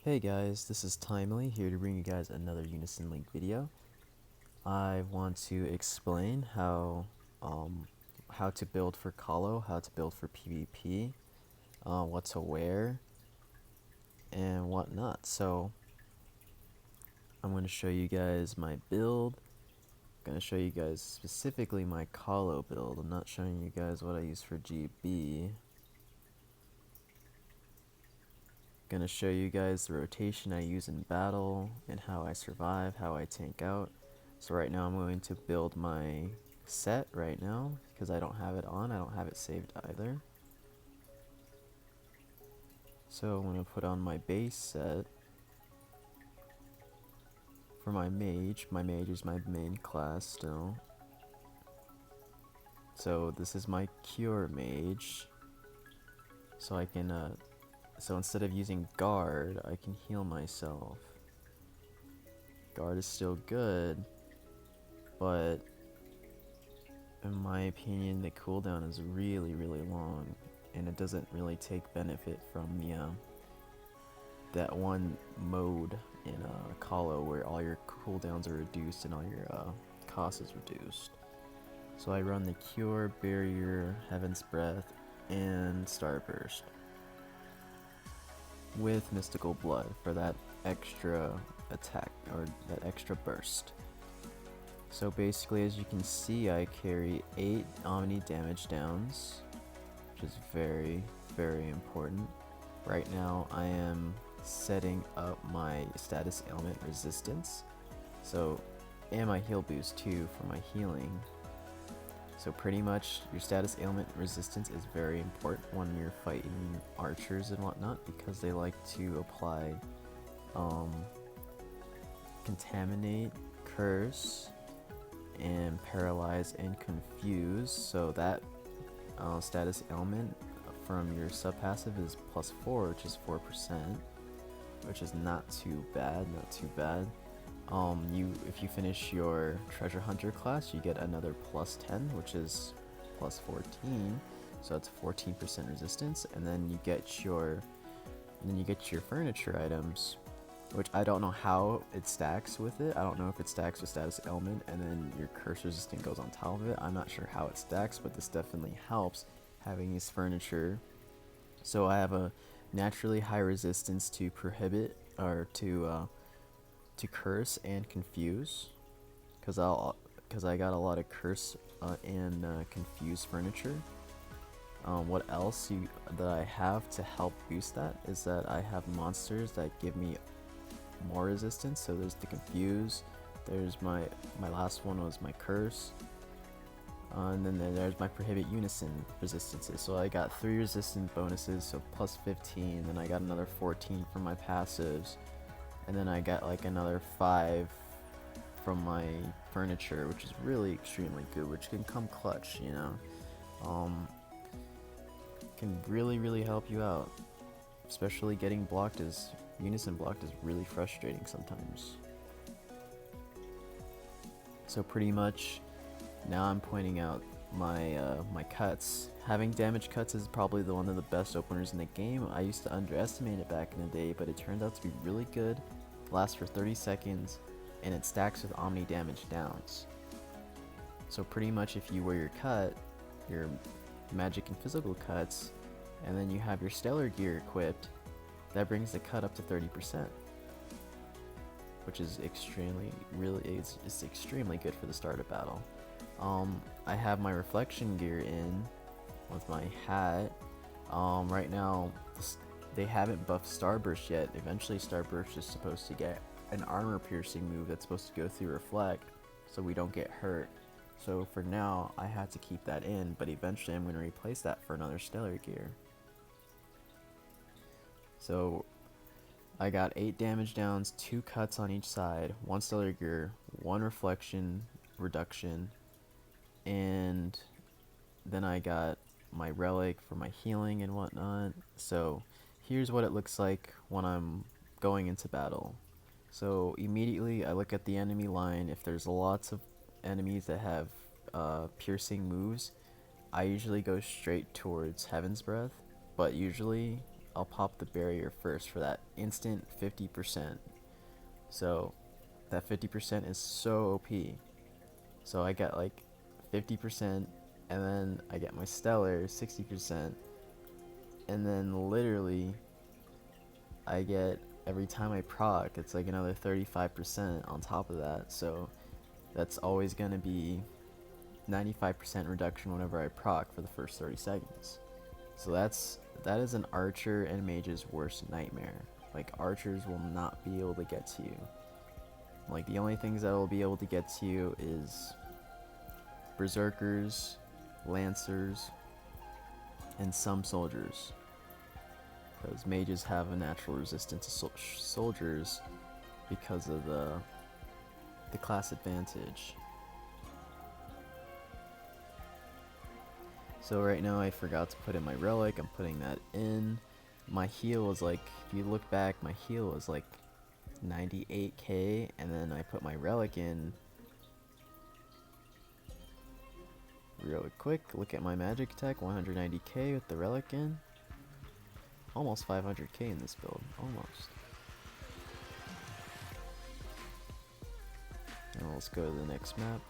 Hey guys, this is Timely here to bring you guys another Unison League video. I want to explain how to build for Colo, how to build for PvP, what to wear, and whatnot. So I'm going to show you guys my build. I'm going to show you guys specifically my Colo build. I'm not showing you guys what I use for GB. Gonna show you guys the rotation I use in battle and how I survive, how I tank out. So right now I'm going to build my set right now because I don't have it on, I don't have it saved either. So I'm gonna put on my base set. For my mage is my main class still. So this is my cure mage. So I can so instead of using guard, I can heal myself. Guard is still good, but in my opinion, the cooldown is really long, and it doesn't really take benefit from the that one mode in Colo where all your cooldowns are reduced and all your cost is reduced. So I run the Cure, Barrier, Heaven's Breath, and Starburst with Mystical Blood for that extra attack or that extra burst. So basically, as you can see, I carry 8 omni damage downs, which is very important. Right now I am setting up my status ailment resistance, so, and my heal boost too for my healing. So pretty much your status ailment resistance is very important when you're fighting archers and whatnot, because they like to apply contaminate, curse, and paralyze and confuse. So that status ailment from your sub passive is +4, which is 4%, which is not too bad. If you finish your treasure hunter class, you get another +10, which is +14, so that's 14% resistance. And then you get your furniture items, which I don't know how it stacks with it. I don't know if it stacks with status ailment and then your curse resistant goes on top of it. I'm not sure how it stacks, but this definitely helps having this furniture. So I have a naturally high resistance to prohibit, or to curse and confuse, because I got a lot of curse and confuse furniture. What else that I have to help boost that is that I have monsters that give me more resistance. So there's the confuse, there's my last one was my curse, and then there's my prohibit unison resistances. So I got 3 resistance bonuses, so +15, then I got another 14 from my passives, and then I got like another 5 from my furniture, which is really extremely good, which can come clutch, you know. Can really help you out, especially getting blocked is Unison blocked is really frustrating sometimes. So pretty much now I'm pointing out my my cuts. Having damage cuts is probably one of the best openers in the game. I used to underestimate it back in the day, but it turned out to be really good. Lasts for 30 seconds, and it stacks with omni damage downs. So pretty much if you wear your cut, your magic and physical cuts, and then you have your stellar gear equipped, that brings the cut up to 30%, which is extremely it's extremely good for the start of battle. I have my reflection gear in with my hat. Right now they haven't buffed Starburst yet. Eventually Starburst is supposed to get an armor piercing move that's supposed to go through reflect, so we don't get hurt. So for now I had to keep that in, but eventually I'm going to replace that for another stellar gear. So I got 8 damage downs, 2 cuts on each side, 1 stellar gear, 1 reflection reduction, and then I got my relic for my healing and whatnot. So here's what it looks like when I'm going into battle. So immediately I look at the enemy line. If there's lots of enemies that have piercing moves, I usually go straight towards Heaven's Breath, but usually I'll pop the barrier first for that instant 50%. So that 50% is so OP. So I get like 50%, and then I get my stellar 60%, and then literally I get, every time I proc, it's like another 35% on top of that. So that's always going to be 95% reduction whenever I proc for the first 30 seconds. So that is an archer and mage's worst nightmare. Like, archers will not be able to get to you. Like, the only things that will be able to get to you is berserkers, lancers, and some soldiers, because mages have a natural resistance to soldiers because of the class advantage. So right now I forgot to put in my relic. I'm putting that in. My heal was like, if you look back, my heal was like 98k, and then I put my relic in really quick. Look at my magic attack, 190k with the relic in. Almost 500k in this build, almost. Now let's go to the next map.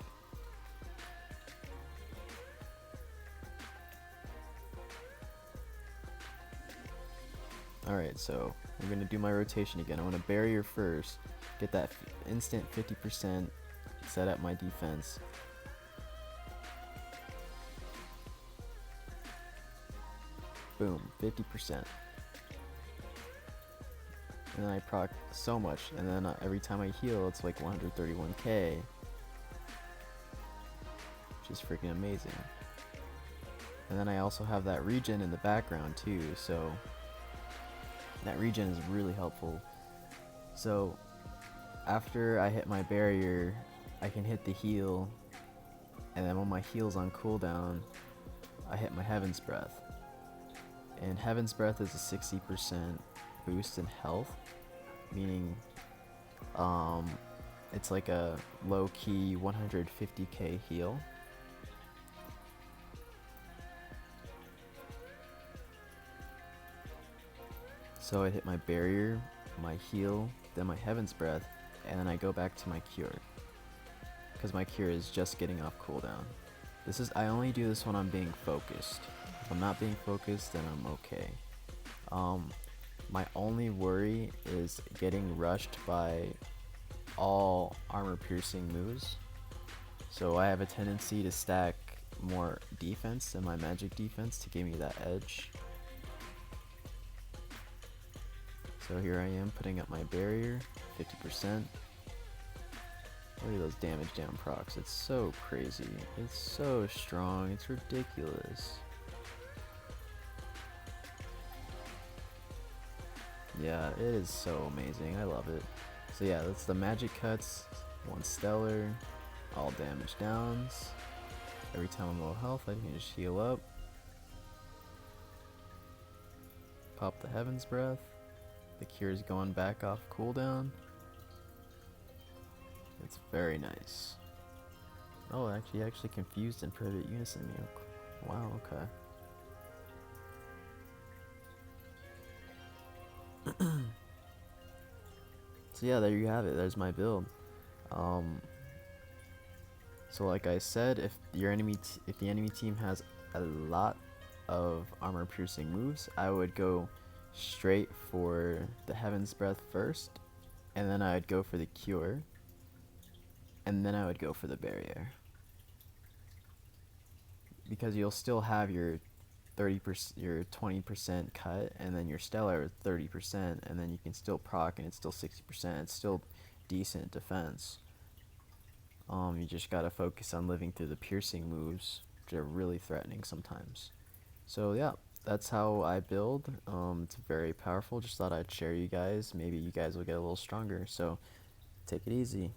Alright, so I'm going to do my rotation again. I want to barrier first, get that instant 50%, set up my defense. Boom, 50%. And then I proc so much, and then every time I heal, it's like 131k. Which is freaking amazing. And then I also have that regen in the background too, so that regen is really helpful. So after I hit my barrier, I can hit the heal, and then when my heal's on cooldown, I hit my Heaven's Breath. And Heaven's Breath is a 60% boost in health, meaning it's like a low-key 150k heal. So I hit my barrier, my heal, then my Heaven's Breath, and then I go back to my cure, because my cure is just getting off cooldown. I only do this when I'm being focused. If I'm not being focused, then I'm okay. My only worry is getting rushed by all armor piercing moves. So I have a tendency to stack more defense than my magic defense to give me that edge. So here I am putting up my barrier, 50%. Look at those damage down procs, it's so crazy. It's so strong, it's ridiculous. Yeah, it is so amazing, I love it. So yeah, that's the magic cuts, 1 stellar, all damage downs. Every time I'm low health, I can just heal up. Pop the Heaven's Breath. The cure is going back off cooldown. It's very nice. Oh, actually confused and private Unison League. Wow, okay. So yeah, there you have it. There's my build. So like I said, if the enemy team has a lot of armor piercing moves, I would go straight for the Heaven's Breath first, and then I would go for the cure, and then I would go for the barrier, because you'll still have your 30%, your 20% cut, and then your stellar is 30%, and then you can still proc, and it's still 60%. It's still decent defense. You just gotta focus on living through the piercing moves, which are really threatening sometimes. So yeah, that's how I build. It's very powerful. Just thought I'd share you guys. Maybe you guys will get a little stronger. So take it easy.